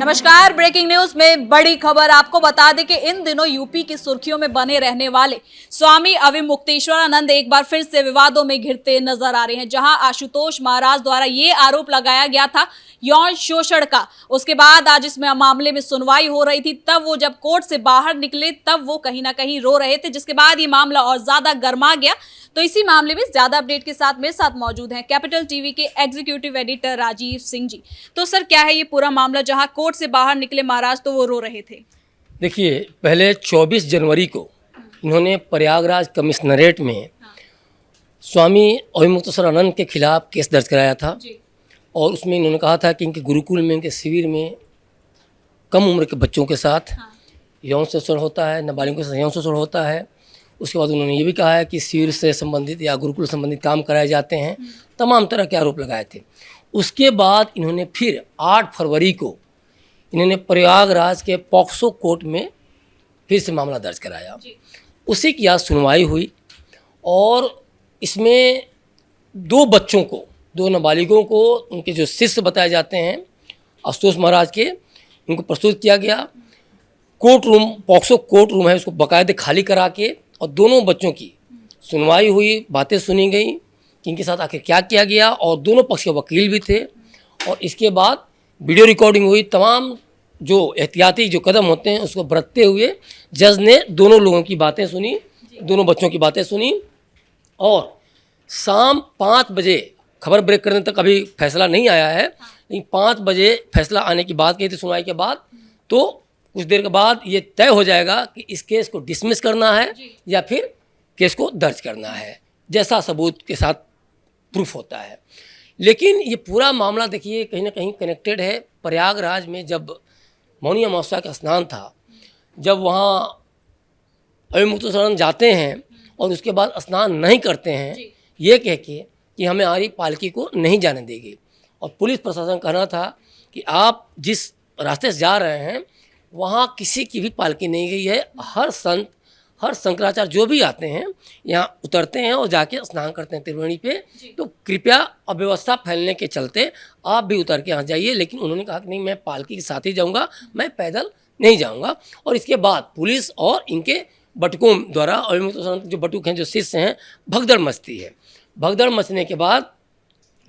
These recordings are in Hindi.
नमस्कार। ब्रेकिंग न्यूज में बड़ी खबर आपको बता दें कि इन दिनों यूपी की सुर्खियों में बने रहने वाले स्वामी अविमुक्तेश्वरानंद एक बार फिर से विवादों में घिरते नजर आ रहे हैं। जहां आशुतोष महाराज द्वारा ये आरोप लगाया गया था यौन शोषण का, उसके बाद आज इस मामले में सुनवाई हो रही थी। तब वो जब कोर्ट से बाहर निकले तब वो कहीं ना कहीं रो रहे थे, जिसके बाद ये मामला और ज्यादा गर्मा गया। तो इसी मामले में ज्यादा अपडेट के साथ मेरे साथ मौजूद हैं कैपिटल टीवी के एग्जीक्यूटिव एडिटर राजीव सिंह जी। तो सर, क्या है ये पूरा मामला? जहां कोर्ट से बाहर निकले महाराज तो वो रो रहे थे। देखिए, पहले 24 जनवरी को इन्होंने प्रयागराज कमिश्नरेट में स्वामी अविमुक्तेश्वरानंद के खिलाफ केस दर्ज कराया था और उसमें इन्होंने कहा था कि इनके गुरुकुल में, इनके शिविर में कम उम्र के बच्चों के साथ यौन शोषण होता है, नाबालिगों के साथ यौन शोषण होता है। उसके बाद उन्होंने ये भी कहा है कि शिविर से संबंधित या गुरुकुल संबंधित काम कराए जाते हैं। तमाम तरह के आरोप लगाए थे। उसके बाद इन्होंने फिर 8 फरवरी को इन्होंने प्रयागराज के पॉक्सो कोर्ट में फिर से मामला दर्ज कराया। उसी की आज सुनवाई हुई और इसमें 2 बच्चों को, 2 नाबालिगों को, उनके जो शिष्य बताए जाते हैं आशुतोष महाराज के, इनको प्रस्तुत किया गया। Court room, POCSO court room है, उसको बाकायदे खाली करा के और दोनों बच्चों की सुनवाई हुई, बातें सुनी गई कि इनके साथ आखिर क्या किया गया, और दोनों पक्ष के वकील भी थे। और इसके बाद वीडियो रिकॉर्डिंग हुई। तमाम जो एहतियाती जो कदम होते हैं उसको बरतते हुए जज ने दोनों लोगों की बातें सुनी, दोनों बच्चों की बातें सुनी। और शाम 5 बजे, खबर ब्रेक करने तक अभी फैसला नहीं आया है, लेकिन 5 बजे फैसला आने की बात कही थी सुनवाई के बाद। तो कुछ देर के बाद ये तय हो जाएगा कि इस केस को डिसमिस करना है या फिर केस को दर्ज करना है, जैसा सबूत के साथ प्रूफ होता है। लेकिन ये पूरा मामला देखिए कहीं ना कहीं कनेक्टेड है। प्रयागराज में जब मौनी अमावस्या का स्नान था, जब वहाँ अविमुक्तेश्वरानंद जाते हैं और उसके बाद स्नान नहीं करते हैं, ये कह के कि हमें हमारी पालकी को नहीं जाने देगी। और पुलिस प्रशासन कहना था कि आप जिस रास्ते से जा रहे हैं वहाँ किसी की भी पालकी नहीं गई है। हर संत, हर शंकराचार्य जो भी आते हैं यहाँ उतरते हैं और जाके स्नान करते हैं त्रिवेणी पे। तो कृपया अव्यवस्था फैलने के चलते आप भी उतर के यहाँ जाइए। लेकिन उन्होंने कहा कि नहीं, मैं पालकी के साथ ही जाऊँगा, मैं पैदल नहीं जाऊँगा। और इसके बाद पुलिस और इनके बटुकों द्वारा, अविमुक्तेश्वरानंद जो बटुक हैं, जो शिष्य हैं, भगदड़ मचती है। भगदड़ मचने के बाद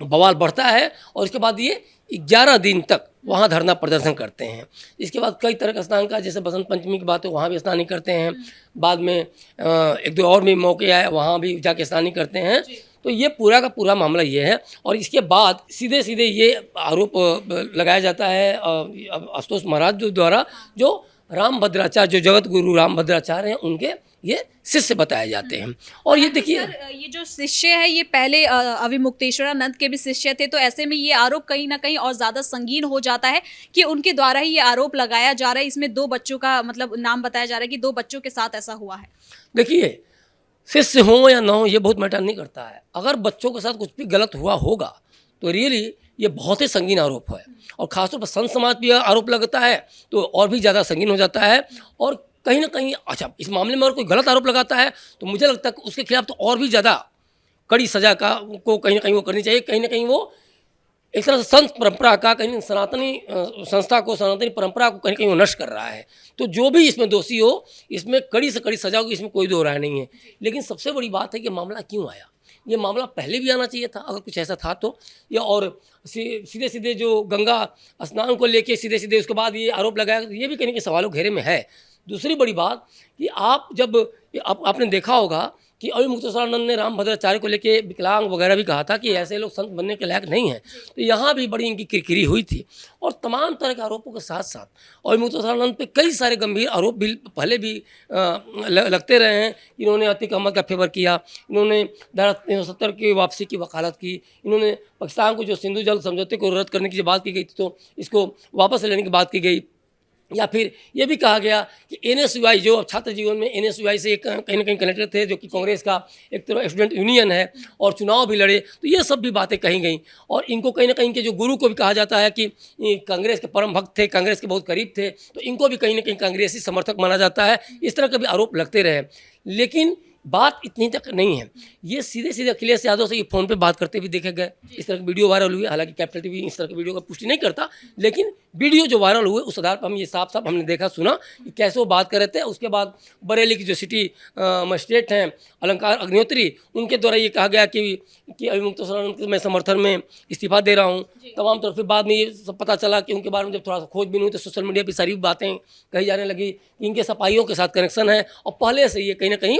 बवाल बढ़ता है और इसके बाद ये 11 दिन तक वहाँ धरना प्रदर्शन करते हैं। इसके बाद कई तरह का स्नान का, जैसे बसंत पंचमी की बात है, वहाँ भी स्नान नहीं करते हैं। बाद में 1-2 और भी मौके आए, वहाँ भी जाके स्नान नहीं करते हैं। तो ये पूरा का पूरा मामला ये है। और इसके बाद सीधे सीधे ये आरोप लगाया जाता है आशुतोष महाराज जो द्वारा, जो रामभद्राचार्य, जो जगत गुरु रामभद्राचार्य हैं, उनके ये शिष्य बताए जाते हैं। और ये देखिए, ये जो शिष्य है ये पहले अविमुक्तेश्वरानंद के भी शिष्य थे, तो ऐसे में ये आरोप कहीं ना कहीं और ज्यादा संगीन हो जाता है कि उनके द्वारा ही ये आरोप लगाया जा रहा है। इसमें 2 बच्चों का मतलब नाम बताया जा रहा है कि 2 बच्चों के साथ ऐसा हुआ है। देखिए, शिष्य हो या ना हो ये बहुत मैटर नहीं करता है। अगर बच्चों के साथ कुछ भी गलत हुआ होगा तो रियली ये बहुत ही संगीन आरोप है। और खासतौर पर संत समाज पर आरोप लगता है तो और भी ज़्यादा संगीन हो जाता है। और कहीं ना कहीं, अच्छा, इस मामले में अगर कोई गलत आरोप लगाता है तो मुझे लगता है कि उसके खिलाफ तो और भी ज़्यादा कड़ी सजा का को कहीं ना कहीं वो करनी चाहिए। कहीं ना कहीं वो एक तरह से संत परंपरा का, कहीं सनातनी संस्था को, सनातनी परंपरा को कहीं कहीं वो नष्ट कर रहा है। तो जो भी इसमें दोषी हो, इसमें कड़ी से कड़ी सजा होगी, इसमें कोई दो राय नहीं है। लेकिन सबसे बड़ी बात है कि मामला क्यों आया। ये मामला पहले भी आना चाहिए था अगर कुछ ऐसा था तो। या और सीधे सीधे जो गंगा स्नान को लेके सीधे सीधे उसके बाद ये आरोप लगाया, तो ये भी कहीं के सवालों घेरे में है। दूसरी बड़ी बात कि आप जब आपने देखा होगा कि अविमुक्तेश्वरानंद ने रामभद्राचार्य को लेके विकलांग वगैरह भी कहा था कि ऐसे लोग संत बनने के लायक नहीं हैं। तो यहाँ भी बड़ी इनकी किरकिरी हुई थी। और तमाम तरह के आरोपों के साथ साथ अविमुक्तेश्वरानंद पे कई सारे गंभीर आरोप भी पहले भी लगते रहे हैं। इन्होंने अतीक अहमद का फेवर किया, इन्होंने धारा 370 की वापसी की वकालत की, इन्होंने पाकिस्तान को जो सिंधु जल समझौते को रद्द करने की जो बात की गई थी तो इसको वापस लेने की बात की गई। या फिर ये भी कहा गया कि NSUI, जो छात्र जीवन में NSUI से कहीं ना कहीं कनेक्टेड थे, जो कि कांग्रेस का एक तरह स्टूडेंट यूनियन है, और चुनाव भी लड़े। तो ये सब भी बातें कही गई। और इनको कहीं ना कहीं के जो गुरु को भी कहा जाता है कि कांग्रेस के परम भक्त थे, कांग्रेस के बहुत करीब थे, तो इनको भी कहीं ना कहीं कांग्रेसी समर्थक माना जाता है। इस तरह के भी आरोप लगते रहे। लेकिन बात इतनी तक नहीं है। ये सीधे सीधे अखिलेश यादव से ये फ़ोन पे बात करते भी देखे गए, इस तरह की वीडियो वायरल हुई। हालांकि कैपिटल टीवी इस तरह की वीडियो का पुष्टि नहीं करता, लेकिन वीडियो जो वायरल हुए उस आधार पर हम ये साफ साफ हमने देखा सुना कि कैसे वो बात कर रहे थे। उसके बाद बरेली की जो सिटी मजिस्ट्रेट हैं अलंकार अग्निहोत्री, उनके द्वारा ये कहा गया कि अभिमुक्तेश्वरानंद के मैं समर्थन में इस्तीफा दे रहा हूँ तमाम तरफ। फिर बाद में ये सब पता चला कि उनके बारे में जब थोड़ा सा खोजबीन हुई तो सोशल मीडिया पर सारी बातें कही जाने लगी कि इनके सपाहियों के साथ कनेक्शन है और पहले से ये कहीं ना कहीं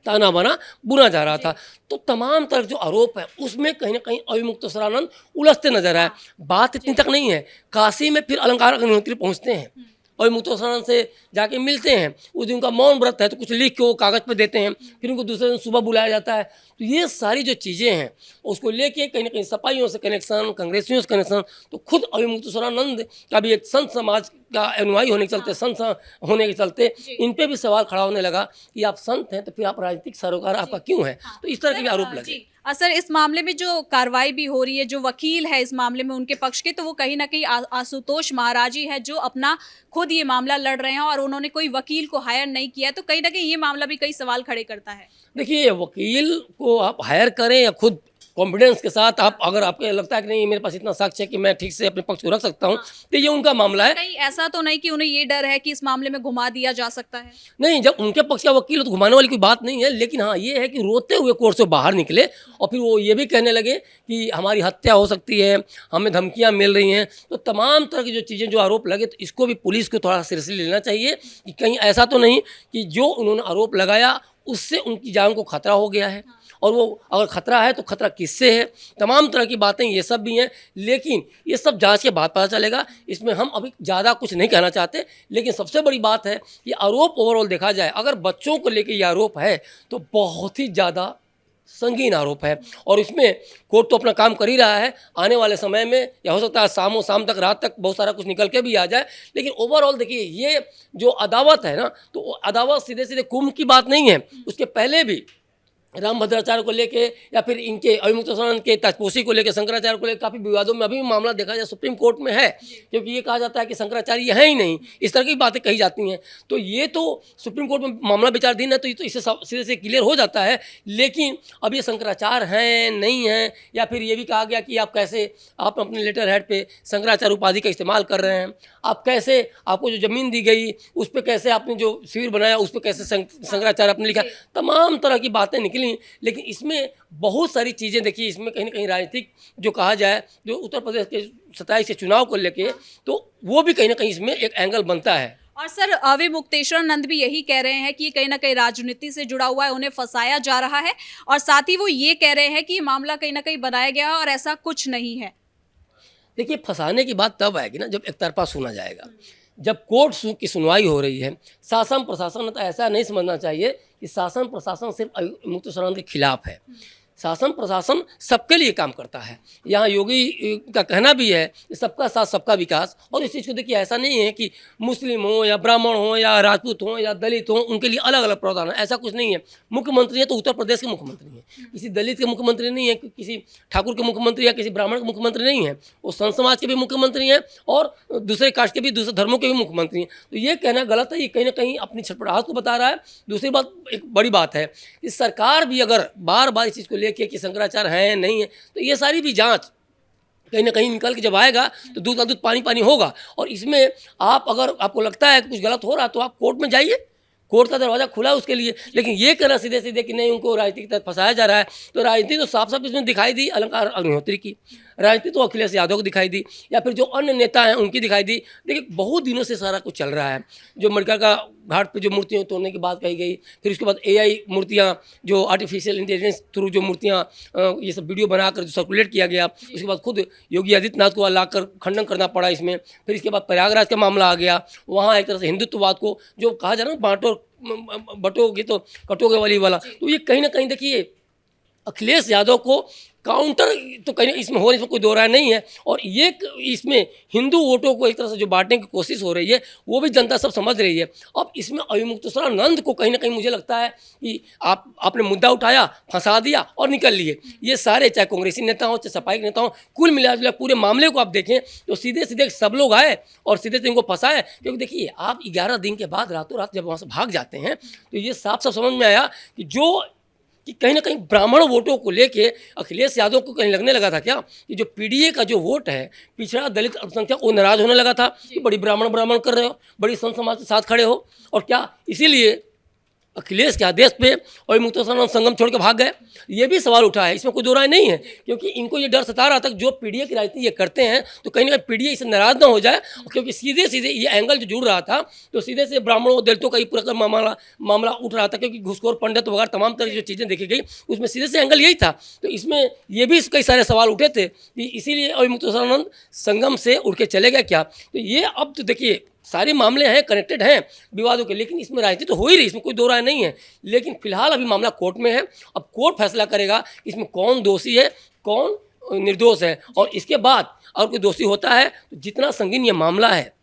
ताना बाना बुना जा रहा था। तो तमाम तरह जो आरोप है उसमें कहीं ना कहीं अभिमुक्तेश्वरानंद उलझते नजर आए। बात इतनी तक नहीं है, काशी में फिर अलंकार अग्निहोत्री पहुंचते हैं, अभिमुक्तेश्वरानंद से जाके मिलते हैं। उस दिन उनका मौन व्रत है तो कुछ लिख के वो कागज़ पे देते हैं, फिर उनको दूसरे दिन सुबह बुलाया जाता है। तो ये सारी जो चीज़ें हैं उसको लेके कहीं ना कहीं सपाइयों से कनेक्शन, कांग्रेसियों से कनेक्शन, तो खुद अभिमुक्तेश्वरानंद का भी एक संत समाज का अनुयायी होने के चलते, संत होने के चलते इन पे भी सवाल खड़ा होने लगा कि आप संत हैं तो फिर आप राजनीतिक सरोकार आपका क्यों है। तो इस तरह के भी आरोप लगे। सर, इस मामले में जो कार्रवाई भी हो रही है, जो वकील है इस मामले में उनके पक्ष के, तो वो कहीं ना कहीं आशुतोष महाराजी है जो अपना खुद ये मामला लड़ रहे हैं और उन्होंने कोई वकील को हायर नहीं किया। तो कहीं ना कहीं ये मामला भी कई सवाल खड़े करता है। देखिए, वकील को आप हायर करें या खुद कॉन्फिडेंस के साथ आप, अगर आपको लगता है कि नहीं मेरे पास इतना साक्ष्य है कि मैं ठीक से अपने पक्ष को रख सकता हूँ, तो ये उनका मामला है। कहीं ऐसा तो नहीं कि उन्हें ये डर है कि इस मामले में घुमा दिया जा सकता है? नहीं, जब उनके पक्ष का वकील हो तो घुमाने वाली कोई बात नहीं है। लेकिन हाँ, ये है कि रोते हुए कोर्ट से बाहर निकले और फिर वो ये भी कहने लगे कि हमारी हत्या हो सकती है, हमें धमकियाँ मिल रही हैं। तो तमाम तरह की जो चीज़ें, जो आरोप लगे, तो इसको भी पुलिस को थोड़ा सीरियसली लेना चाहिए कि कहीं ऐसा तो नहीं कि जो उन्होंने आरोप लगाया उससे उनकी जान को खतरा हो गया है, और वो अगर खतरा है तो खतरा किससे है। तमाम तरह की बातें ये सब भी हैं, लेकिन ये सब जांच के बाद पता चलेगा। इसमें हम अभी ज़्यादा कुछ नहीं कहना चाहते। लेकिन सबसे बड़ी बात है कि आरोप ओवरऑल देखा जाए, अगर बच्चों को लेकर ये आरोप है तो बहुत ही ज़्यादा संगीन आरोप है, और इसमें कोर्ट तो अपना काम कर ही रहा है। आने वाले समय में या हो सकता है शाम तक, रात तक बहुत सारा कुछ निकल के भी आ जाए। लेकिन ओवरऑल देखिए, ये जो अदावत है ना, तो अदावत सीधे सीधे कुंभ की बात नहीं है। उसके पहले भी रामभद्राचार्य को लेके या फिर इनके अभिमुक्तेश्वरानंद के ताजपोशी को लेके, शंकराचार्य को लेकर काफ़ी विवादों में अभी भी मामला देखा जाए सुप्रीम कोर्ट में है, क्योंकि ये कहा जाता है कि शंकराचार्य है ही नहीं, इस तरह की बातें कही जाती हैं। तो ये तो सुप्रीम कोर्ट में मामला विचाराधीन है, तो ये तो इससे सीधे से क्लियर हो जाता है। लेकिन अब ये शंकराचार्य हैं नहीं हैं, या फिर ये भी कहा गया कि आप कैसे, आप अपने लेटर हेड पे शंकराचार्य उपाधि का इस्तेमाल कर रहे हैं, आप कैसे, आपको जो ज़मीन दी गई उस पर कैसे आपने जो शिविर बनाया उस पर कैसे शंकराचार्य आपने लिखा, तमाम तरह की बातें निकली। लेकिन इसमें बहुत सारी चीज़ें देखिए, इसमें कहीं ना कहीं राजनीतिक जो कहा जाए, जो उत्तर प्रदेश के 27 के चुनाव को लेके, तो वो भी कहीं ना कहीं इसमें एक एंगल बनता है। और सर, अभिमुक्तेश्वरानंद भी यही कह रहे हैं कि ये कहीं ना कहीं राजनीति से जुड़ा हुआ है, उन्हें फंसाया जा रहा है, और साथ ही वो ये कह रहे हैं कि ये मामला कहीं ना कहीं बनाया गया है और ऐसा कुछ नहीं है। देखिए, फंसाने की बात तब आएगी ना जब एक तरफा सुना जाएगा। जब कोर्ट की सुनवाई हो रही है, शासन प्रशासन, तो ऐसा नहीं समझना चाहिए कि शासन प्रशासन सिर्फ अभिमुक्तेश्वरानंद के खिलाफ है। शासन प्रशासन सबके लिए काम करता है। यहाँ योगी का कहना भी है कि सबका साथ सबका विकास, और इस चीज़ को देखिए, ऐसा नहीं है कि मुस्लिम हो या ब्राह्मण हो या राजपूत हो या दलित हो, उनके लिए अलग अलग प्रावधान है, ऐसा कुछ नहीं है। मुख्यमंत्री है तो उत्तर प्रदेश के मुख्यमंत्री हैं, किसी दलित के मुख्यमंत्री नहीं है, किसी ठाकुर के मुख्यमंत्री या किसी ब्राह्मण के मुख्यमंत्री नहीं है, वो संत समाज के भी मुख्यमंत्री हैं और दूसरे कास्ट के भी, दूसरे धर्मों के भी मुख्यमंत्री हैं। तो ये कहना गलत है, ये कहीं ना कहीं अपनी छटपटाहट को बता रहा है। दूसरी बात, एक बड़ी बात है कि सरकार भी अगर बार बार इस चीज़ को कि शंकराचार्य हैं नहीं है, तो ये सारी भी जांच कहीं ना कहीं निकल के जब आएगा तो दूध का दूध पानी पानी होगा। और इसमें आप, अगर आपको लगता है कि कुछ गलत हो रहा है तो आप कोर्ट में जाइए, कोर्ट का दरवाज़ा खुला है उसके लिए। लेकिन ये कहना सीधे सीधे कि नहीं उनको राजनीति की तरफ फंसाया जा रहा है, तो राजनीति तो साफ साफ इसमें दिखाई दी अलंकार अग्निहोत्री की, राजनीति तो अखिलेश यादव को दिखाई दी, या फिर जो अन्य नेता हैं उनकी दिखाई दी। देखिए, बहुत दिनों से सारा कुछ चल रहा है। जो मरका का घाट पे जो मूर्तियाँ तोड़ने की बात कही गई, फिर उसके बाद AI मूर्तियाँ, जो आर्टिफिशियल इंटेलिजेंस थ्रू जो मूर्तियाँ, ये सब वीडियो बनाकर जो सर्कुलेट किया गया, उसके बाद खुद योगी आदित्यनाथ को लाकर खंडन करना पड़ा इसमें। फिर इसके बाद प्रयागराज का मामला आ गया, वहाँ एक तरह से हिंदुत्ववाद को जो कहा जा रहा है बांटो बटोगे तो कटोगे वाली वाला, तो ये कहीं ना कहीं देखिए अखिलेश यादव को काउंटर तो कहीं इसमें हो, इसमें कोई दो राय नहीं है। और ये इसमें हिंदू वोटों को एक तरह से जो बांटने की कोशिश हो रही है वो भी जनता सब समझ रही है। अब इसमें अविमुक्तेश्वरानंद को कहीं ना कहीं मुझे लगता है कि आपने मुद्दा उठाया, फंसा दिया और निकल लिए। ये सारे चाहे कांग्रेसी नेता हो चाहे सपाई के नेता हो, कुल मिला जुला पूरे मामले को आप देखें तो सीधे सीधे सब लोग आए और सीधे से इनको फंसाए। क्योंकि देखिए आप 11 दिन के बाद रातों रात जब वहाँ से भाग जाते हैं तो ये साफ साफ समझ में आया कि कहीं ना कहीं ब्राह्मण वोटों को लेके अखिलेश यादव को कहीं लगने लगा था क्या कि जो पीडीए का जो वोट है, पिछड़ा दलित अल्पसंख्यक, वो नाराज होने लगा था कि बड़ी ब्राह्मण कर रहे हो, बड़ी संत समाज के साथ खड़े हो। और क्या इसीलिए अखिलेश के आदेश पे अविमुक्तेश्वरानंद संगम छोड़ के भाग गए? ये भी सवाल उठा है, इसमें कोई दो राय नहीं है। क्योंकि इनको ये डर सता रहा था कि जो पीडीए की राजनीति ये करते हैं तो कहीं ना कहीं पीडीए इससे नाराज ना हो जाए। क्योंकि सीधे सीधे ये एंगल जो जुड़ रहा था तो सीधे से ब्राह्मणों और दलितों का ही पूरा मामला उठ रहा था। क्योंकि घुसखोर पंडित वगैरह तमाम तरह की जो चीज़ें देखी गई उसमें सीधे से एंगल यही था। तो इसमें ये भी कई सारे सवाल उठे थे कि इसीलिए अविमुक्तेश्वरानंद संगम से उड़ के चले गए क्या। तो ये अब तो देखिए सारे मामले हैं, कनेक्टेड हैं विवादों के, लेकिन इसमें राजनीति तो हो ही रही, इसमें कोई दो राय नहीं है। लेकिन फिलहाल अभी मामला कोर्ट में है। अब कोर्ट फैसला करेगा कि इसमें कौन दोषी है कौन निर्दोष है। और इसके बाद अगर कोई दोषी होता है तो जितना संगीन ये मामला है,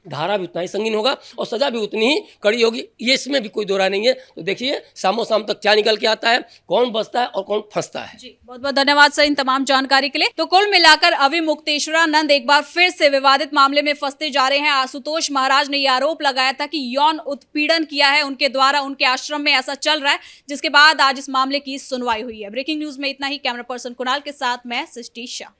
धारा भी उतना ही संगीन होगा और सजा भी उतनी ही कड़ी होगी। ये इसमें भी कोई दो राय नहीं है। तो देखिए शामों शाम तक क्या निकल के आता है, कौन बचता है और कौन फंसता है। जी बहुत बहुत धन्यवाद सर इन तमाम जानकारी के लिए। तो कुल मिलाकर अविमुक्तेश्वरानंद एक बार फिर से विवादित मामले में फंसते जा रहे हैं। आशुतोष महाराज ने यह आरोप लगाया था कि यौन उत्पीड़न किया है उनके द्वारा, उनके आश्रम में ऐसा चल रहा है, जिसके बाद आज इस मामले की सुनवाई हुई है। ब्रेकिंग न्यूज में इतना ही। कैमरा पर्सन कुणाल के साथ मैं सृष्टि शाह।